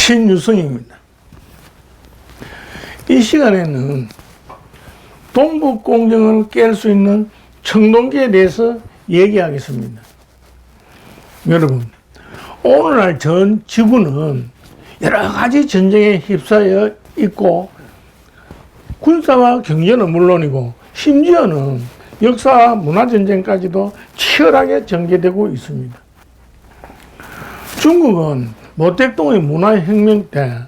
신유승입니다. 이 시간에는 동북공정을 깰 수 있는 청동기에 대해서 얘기하겠습니다. 여러분, 오늘날 전 지구는 여러 가지 전쟁에 휩싸여 있고 군사와 경제는 물론이고 심지어는 역사와 문화전쟁까지도 치열하게 전개되고 있습니다. 중국은 모택동의 문화혁명 때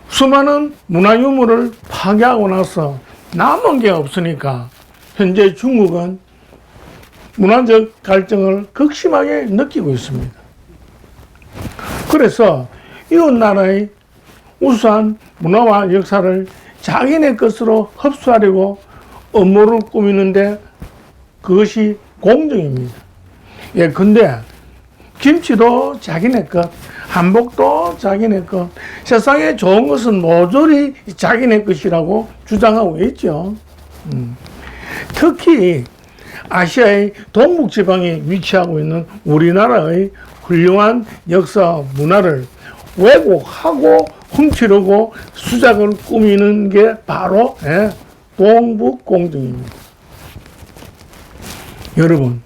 수많은 문화유물을 파괴하고 나서 남은 게 없으니까 현재 중국은 문화적 갈증을 극심하게 느끼고 있습니다. 그래서 이웃 나라의 우수한 문화와 역사를 자기네 것으로 흡수하려고 음모를 꾸미는데 그것이 공정입니다. 예, 근데 김치도 자기네 것, 한복도 자기네 것, 세상에 좋은 것은 모조리 자기네 것이라고 주장하고 있죠. 특히 아시아의 동북지방에 위치하고 있는 우리나라의 훌륭한 역사 문화를 왜곡하고 훔치려고 수작을 꾸미는 게 바로 동북공정입니다. 여러분,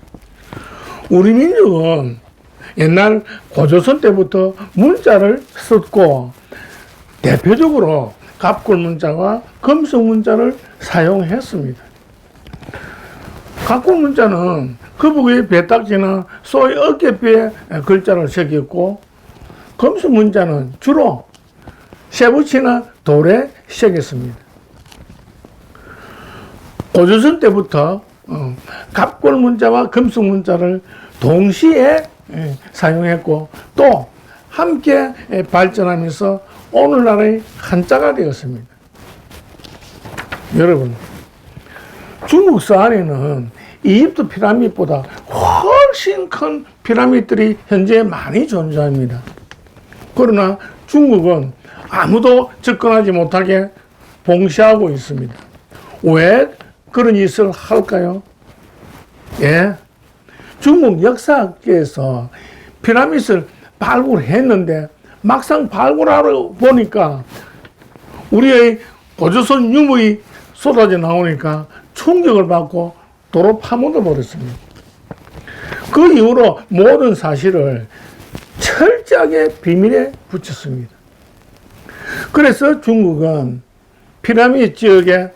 우리 민족은 옛날 고조선 때부터 문자를 썼고 대표적으로 갑골문자와 금성문자를 사용했습니다. 갑골문자는 거북이의 배딱지나 소의 어깨뼈에 글자를 새겼고 금성문자는 주로 쇠붙이나 돌에 새겼습니다. 고조선 때부터 갑골문자와 금성문자를 동시에 사용했고 또 함께 발전하면서 오늘날의 한자가 되었습니다. 여러분, 중국 서안에는 이집트 피라밋보다 훨씬 큰 피라밋들이 현재 많이 존재합니다. 그러나 중국은 아무도 접근하지 못하게 봉쇄하고 있습니다. 왜 그런 짓을 할까요? 예. 중국 역사학계에서 피라밋을 발굴했는데 막상 발굴하러 보니까 우리의 고조선 유물이 쏟아져 나오니까 충격을 받고 도로 파묻어 버렸습니다. 그 이후로 모든 사실을 철저하게 비밀에 붙였습니다. 그래서 중국은 피라밋 지역에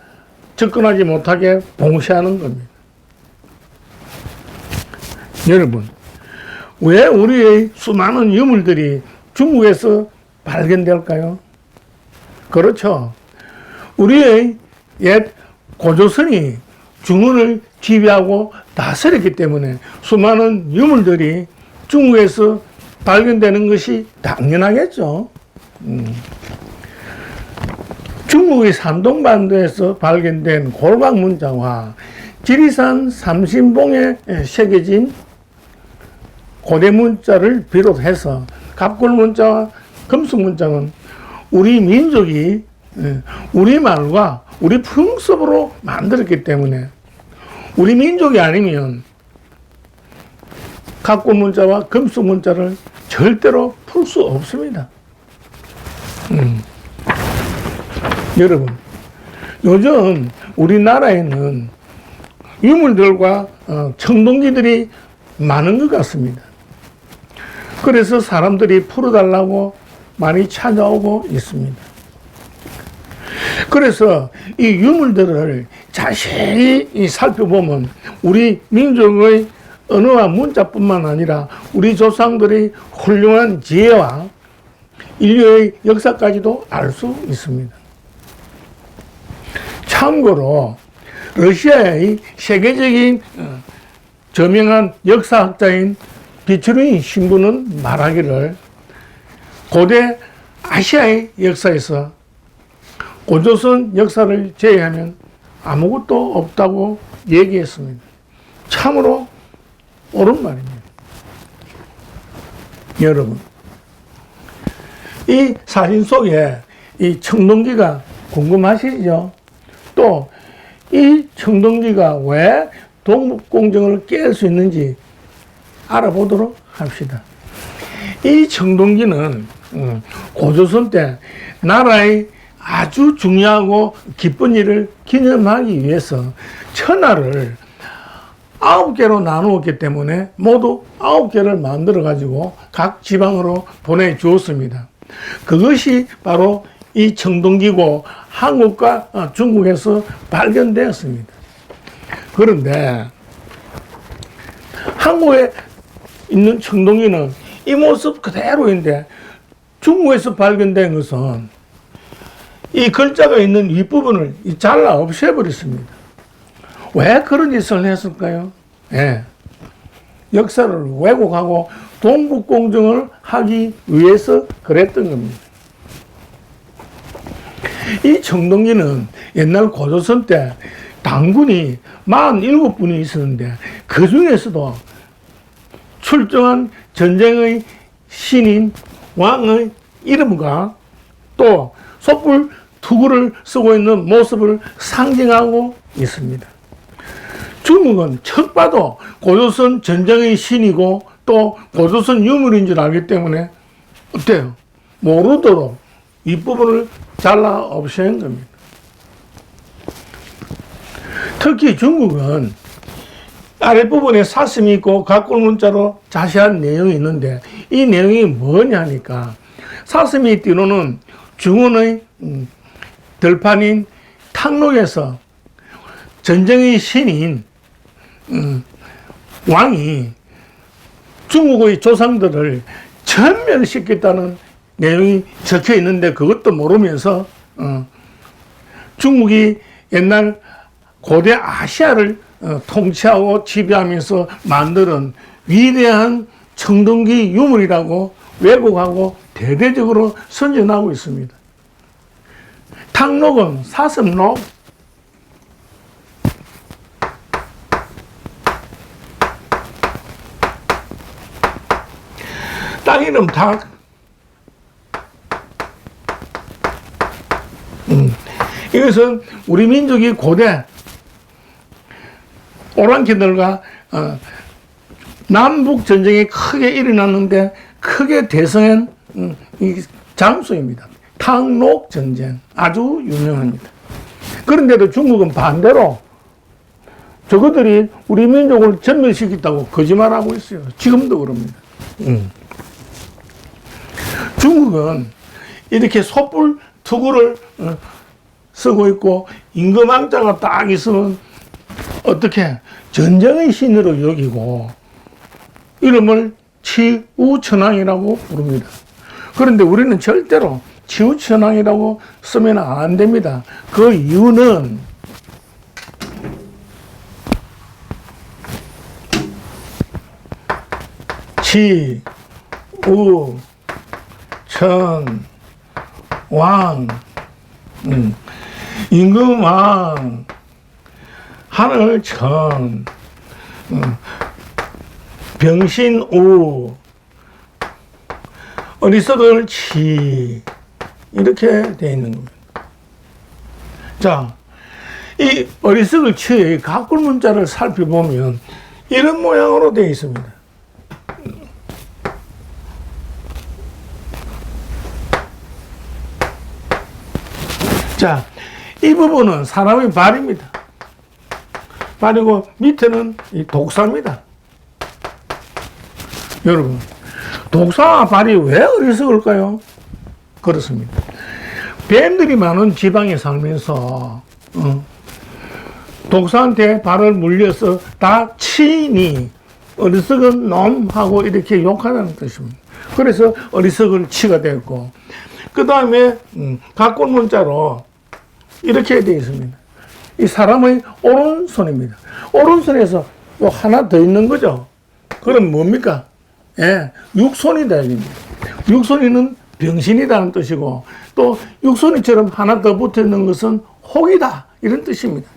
접근하지 못하게 봉쇄하는 겁니다. 여러분, 왜 우리의 수많은 유물들이 중국에서 발견될까요? 그렇죠. 우리의 옛 고조선이 중원을 지배하고 다스렸기 때문에 수많은 유물들이 중국에서 발견되는 것이 당연하겠죠. 중국의 산동반도에서 발견된 골방문자와 지리산 삼신봉에 새겨진 고대 문자를 비롯해서 갑골문자와 금속문자는 우리 민족이 우리말과 우리 풍습으로 만들었기 때문에 우리 민족이 아니면 갑골문자와 금속문자를 절대로 풀 수 없습니다. 여러분, 요즘 우리나라에는 유물들과 청동기들이 많은 것 같습니다. 그래서 사람들이 풀어달라고 많이 찾아오고 있습니다. 그래서 이 유물들을 자세히 살펴보면 우리 민족의 언어와 문자뿐만 아니라 우리 조상들의 훌륭한 지혜와 인류의 역사까지도 알 수 있습니다. 참고로 러시아의 세계적인 저명한 역사학자인 비츠루인 신부는 말하기를 고대 아시아의 역사에서 고조선 역사를 제외하면 아무것도 없다고 얘기했습니다. 참으로 옳은 말입니다. 여러분, 이 사진 속에 이 청동기가 궁금하시죠? 또 이 청동기가 왜 동북공정을 깰 수 있는지 알아보도록 합시다. 이 청동기는 고조선 때 나라의 아주 중요하고 기쁜 일을 기념하기 위해서 천하를 9개로 나누었기 때문에 모두 9개를 만들어 가지고 각 지방으로 보내주었습니다. 그것이 바로 이 청동기고 한국과 중국에서 발견되었습니다. 그런데 한국에 있는 청동기는 이 모습 그대로인데 중국에서 발견된 것은 이 글자가 있는 윗부분을 잘라 없애버렸습니다. 왜 그런 짓을 했을까요? 예. 역사를 왜곡하고 동국공정을 하기 위해서 그랬던 겁니다. 이 청동기는 옛날 고조선 때 당군이 47분이 있었는데 그 중에서도 출정한 전쟁의 신인 왕의 이름과 또 촛불 투구를 쓰고 있는 모습을 상징하고 있습니다. 중국은 척 봐도 고조선 전쟁의 신이고 또 고조선 유물인 줄 알기 때문에 어때요? 모르도록 윗부분을 잘라 없앤 겁니다. 특히 중국은 아랫부분에 사슴이 있고 각골문자로 자세한 내용이 있는데 이 내용이 뭐냐니까 사슴이 띠로는 중원의 들판인 탕록에서 전쟁의 신인 왕이 중국의 조상들을 전멸시켰다는 내용이 적혀 있는데 그것도 모르면서 중국이 옛날 고대 아시아를 통치하고 지배하면서 만드는 위대한 청동기 유물이라고 왜곡하고 대대적으로 선전하고 있습니다. 탕록은 사슴록, 땅 이름 닭, 이것은 우리 민족이 고대 오랑캐들과 남북 전쟁이 크게 일어났는데 크게 대성한 이 장소입니다. 탕록 전쟁 아주 유명합니다. 그런데도 중국은 반대로 저것들이 우리 민족을 전멸시켰다고 거짓말하고 있어요. 지금도 그럽니다. 중국은 이렇게 촛불 투구를 쓰고 있고 임금왕자가 딱 있으면 어떻게 전쟁의 신으로 여기고 이름을 치우천왕이라고 부릅니다. 그런데 우리는 절대로 치우천왕이라고 쓰면 안 됩니다. 그 이유는 치우천왕 임금왕 하늘천 병신우 어리석을 치 이렇게 되어 있는 겁니다. 자, 이 어리석을 치의 각골 문자를 살펴보면 이런 모양으로 되어 있습니다. 자, 이 부분은 사람의 발입니다. 발이고 밑에는 이 독사입니다. 여러분, 독사와 발이 왜 어리석을까요? 그렇습니다. 뱀들이 많은 지방에 살면서 독사한테 발을 물려서 다 치니 어리석은 놈하고 이렇게 욕하다는 뜻입니다. 그래서 어리석을 치가 되었고 그 다음에 각골 문자로 이렇게 되어 있습니다. 이 사람의 오른손입니다. 오른손에서 요 하나 더 있는 거죠. 그럼 뭡니까? 예, 육손이다. 육손이는 병신이라는 뜻이고 또 육손이처럼 하나 더 붙어 있는 것은 혹이다. 이런 뜻입니다.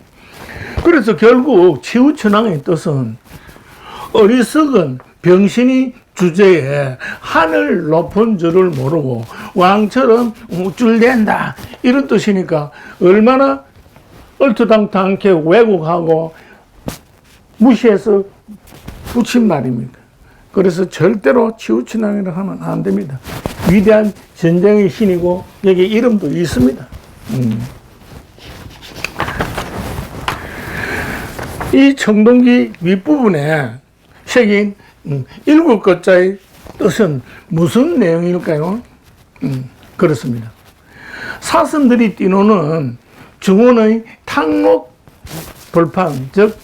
그래서 결국 치우천왕의 뜻은 어리석은 병신이 주제에 하늘 높은 줄을 모르고 왕처럼 우쭐댄다. 이런 뜻이니까 얼마나 얼토당토않게 왜곡하고 무시해서 붙인 말입니다. 그래서 절대로 치우치나이를 하면 안 됩니다. 위대한 전쟁의 신이고 여기 이름도 있습니다. 이 청동기 윗부분에 새긴 7글자의 뜻은 무슨 내용일까요? 그렇습니다. 사슴들이 뛰노는 중원의 탕록 벌판, 즉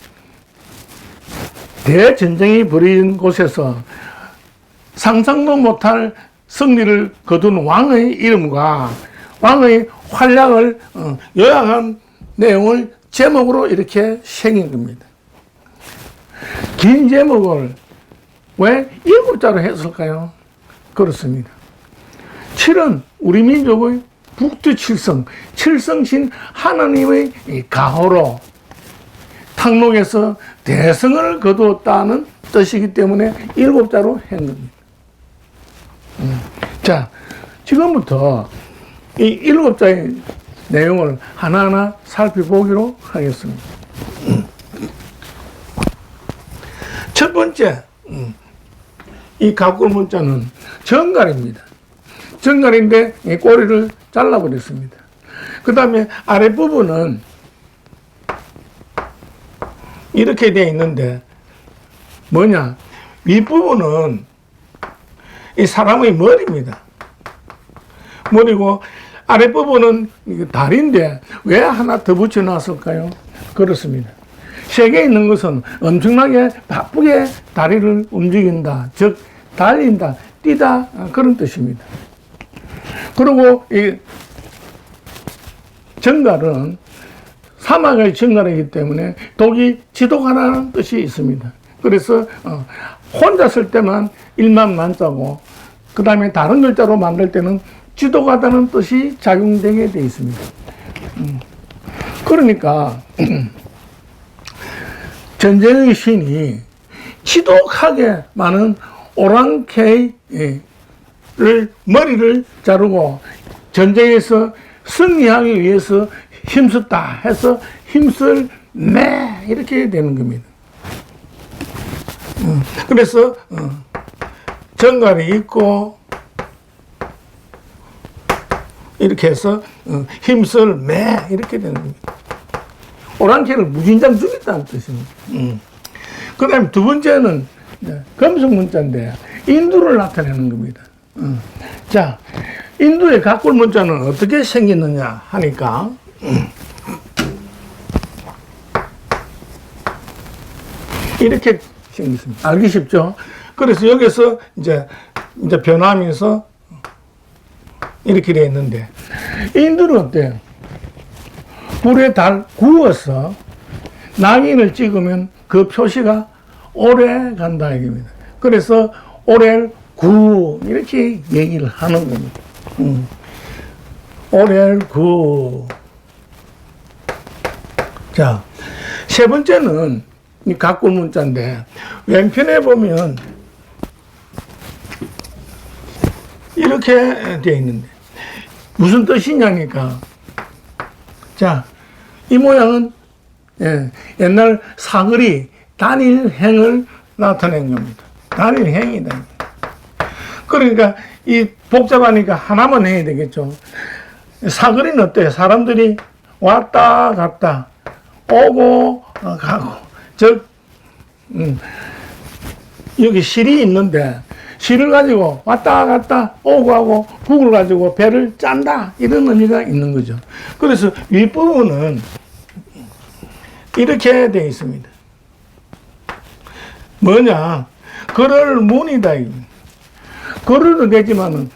대전쟁이 벌어진 곳에서 상상도 못할 승리를 거둔 왕의 이름과 왕의 활약을 요약한 내용을 제목으로 이렇게 새긴 겁니다. 긴 제목을 왜 7자로 했을까요? 그렇습니다. 7은 우리 민족의 북두칠성, 칠성신 하나님의 가호로 탕록에서 대성을 거두었다는 뜻이기 때문에 7자로 한 겁니다. 자, 지금부터 이 7자의 내용을 하나하나 살펴보기로 하겠습니다. 첫 번째, 이 가꿀 문자는 정갈입니다. 정갈인데 이 꼬리를 잘라버렸습니다. 그 다음에 아랫부분은 이렇게 되어 있는데 뭐냐? 윗부분은 이 사람의 머리입니다. 머리고 아랫부분은 다리인데 왜 하나 더 붙여놨을까요? 그렇습니다. 세계에 있는 것은 엄청나게 바쁘게 다리를 움직인다. 즉 달린다, 뛰다 그런 뜻입니다. 그리고 이 정갈은 사막의 정갈이기 때문에 독이 지독하다는 뜻이 있습니다. 그래서 혼자 쓸 때만 1만 만자고 그 다음에 다른 글자로 만들 때는 지독하다는 뜻이 작용되게 되어 있습니다. 그러니까 전쟁의 신이 지독하게 많은 오랑캐의 머리를 자르고 전쟁에서 승리하기 위해서 힘썼다 해서 힘쓸 매 이렇게 되는 겁니다. 그래서 정갈이 있고 이렇게 해서 힘쓸 매 이렇게 되는 겁니다. 오랑캐를 무진장 죽였다는 뜻입니다. 그 다음에 두 번째는 금속 문자인데 인두를 나타내는 겁니다. 자, 인두의 가꿀 문자는 어떻게 생겼느냐 하니까 이렇게 생겼습니다. 알기 쉽죠? 그래서 여기서 이제 변하면서 이렇게 되어 있는데 인두는 어때요? 불에 달 구워서 낙인을 찍으면 그 표시가 오래 간다 얘기입니다. 그래서 오래를 구 이렇게 얘기를 하는 겁니다. 오래를 구. 자, 세 번째는 이 가꿀 문자인데 왼편에 보면 이렇게 되어 있는데 무슨 뜻이냐니까. 자, 이 모양은 옛날 사거리 단일행을 나타낸 겁니다. 단일행이다. 그러니까 이 복잡하니까 하나만 해야 되겠죠. 사거리는 어때요? 사람들이 왔다 갔다 오고 가고 즉 여기 실이 있는데 실을 가지고 왔다 갔다 오고 가고 북을 가지고 배를 짠다 이런 의미가 있는 거죠. 그래서 윗부분은 이렇게 되어 있습니다. 뭐냐? 걸을 문이다. 걸을도 되지만은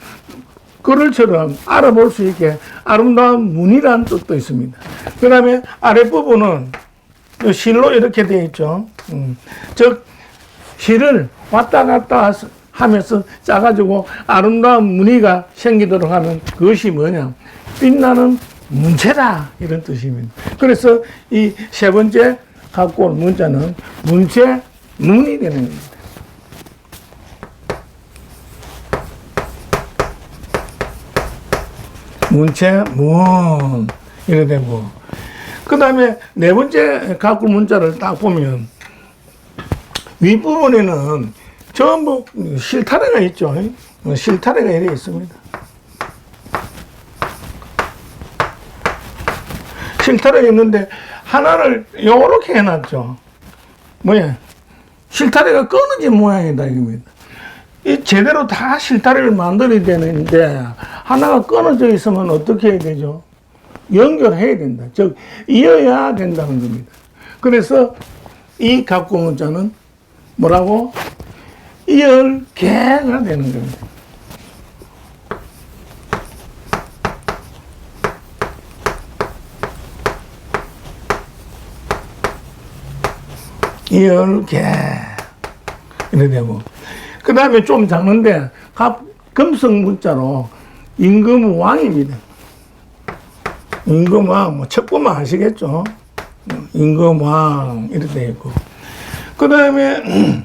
걸을처럼 알아볼 수 있게 아름다운 문이라는 뜻도 있습니다. 그 다음에 아랫부분은 실로 이렇게 되어 있죠. 즉 실을 왔다 갔다 하면서 짜가지고 아름다운 무늬가 생기도록 하면 그것이 뭐냐? 빛나는 문체다 이런 뜻입니다. 그래서 이 세 번째 갖고 온 문자는 문체 문이 되는 겁니다. 문체 문 이렇게 되고 그 다음에 네 번째 갖고 문자를 딱 보면 윗부분에는 전부 실타래가 있죠. 실타래가 이래 있습니다. 실타래가 있는데 하나를 요렇게 해놨죠. 뭐야? 실타래가 끊어진 모양이다 이겁니다. 이 제대로 다 실타래를 만들어야 되는데 하나가 끊어져 있으면 어떻게 해야 되죠? 연결해야 된다. 즉 이어야 된다는 겁니다. 그래서 이 갑구 문자는 뭐라고? 이열개가 되는 겁니다. 이열개 이래 되고, 그 다음에 좀 작는데 금성 문자로 임금왕입니다. 임금왕, 뭐 책 보면 아시겠죠? 임금왕 이렇게 되어 있고, 그 다음에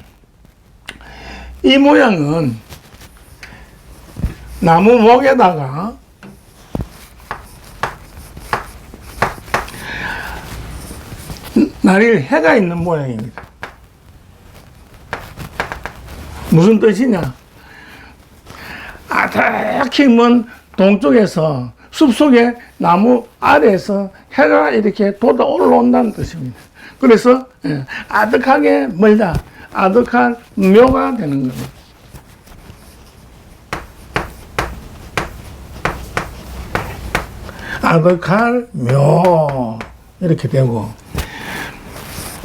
이 모양은 나무 목에다가 날일 해가 있는 모양입니다. 무슨 뜻이냐? 아득히 먼 동쪽에서 숲속에 나무 아래에서 해가 이렇게 돋아 올라온다는 뜻입니다. 그래서 아득하게 멀다, 아득한 묘가 되는 겁니다. 아득할 묘 이렇게 되고,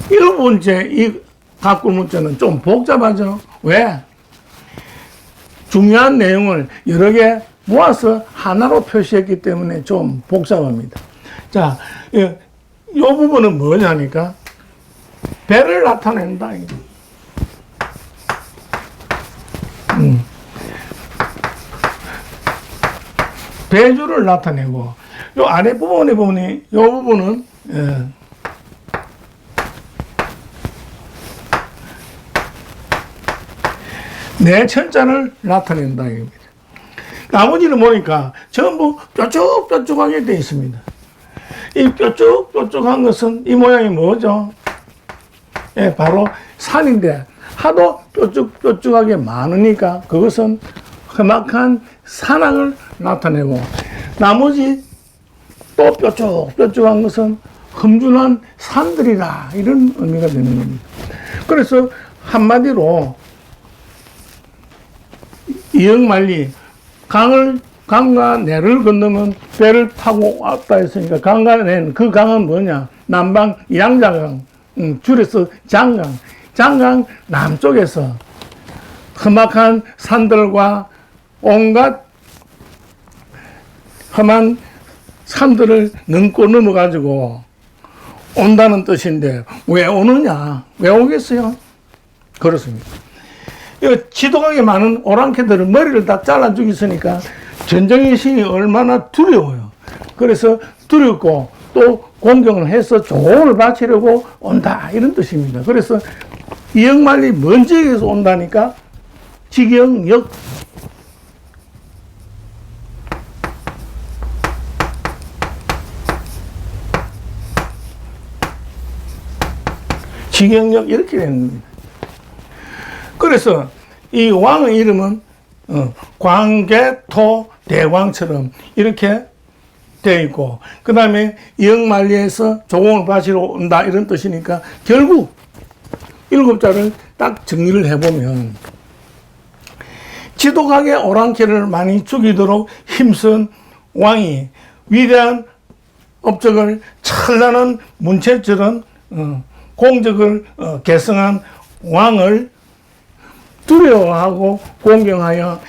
일곱 번째 이 갑구 문자는 좀 복잡하죠. 왜? 중요한 내용을 여러 개 모아서 하나로 표시했기 때문에 좀 복잡합니다. 자, 이 부분은 뭐냐니까 배를 나타낸다. 배주를 나타내고, 요 아래 부분에 보면 이 부분은 내 천자를 나타낸다 이겁니다. 나머지는 보니까 전부 뾰족뾰족하게 되어 있습니다. 이 뾰족뾰족한 것은 이 모양이 뭐죠? 예, 바로 산인데 하도 뾰족뾰족하게 많으니까 그것은 험악한 산악을 나타내고, 나머지 또 뾰족뾰족한 것은 험준한 산들이다 이런 의미가 되는 겁니다. 그래서 한마디로 이역만리, 강과 내를 건너면 배를 타고 왔다 했으니까 강과 내는, 그 강은 뭐냐? 남방 양자강, 줄여서 장강. 장강 남쪽에서 험악한 산들과 온갖 험한 산들을 넘고 넘어가지고 온다는 뜻인데, 왜 오느냐? 왜 오겠어요? 그렇습니다. 이 지독하게 많은 오랑캐들은 머리를 다 잘라 죽였으니까 전쟁의 신이 얼마나 두려워요. 그래서 두렵고 또 공경을 해서 조언을 바치려고 온다 이런 뜻입니다. 그래서 이역만리 먼 지역에서 온다니까 직영역. 직영역 이렇게 되는 겁니다. 그래서 이 왕의 이름은 광개토 대왕처럼 이렇게 되어 있고, 그 다음에 이역만리에서 조공을 바치러 온다 이런 뜻이니까 결국 7자를 딱 정리를 해보면, 지독하게 오랑캐를 많이 죽이도록 힘쓴 왕이 위대한 업적을, 찬란한 문체적인 공적을 계승한 왕을 두려워하고 공경하여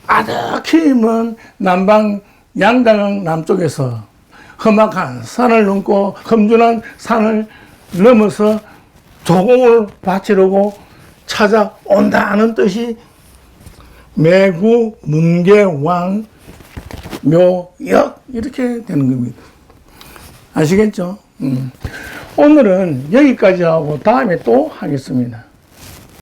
아득히 먼 남방 양자강 남쪽에서 험악한 산을 넘고 험준한 산을 넘어서 조공을 바치려고 찾아온다는 뜻이 매구 문계왕 묘역 이렇게 되는 겁니다. 아시겠죠? 오늘은 여기까지 하고 다음에 또 하겠습니다.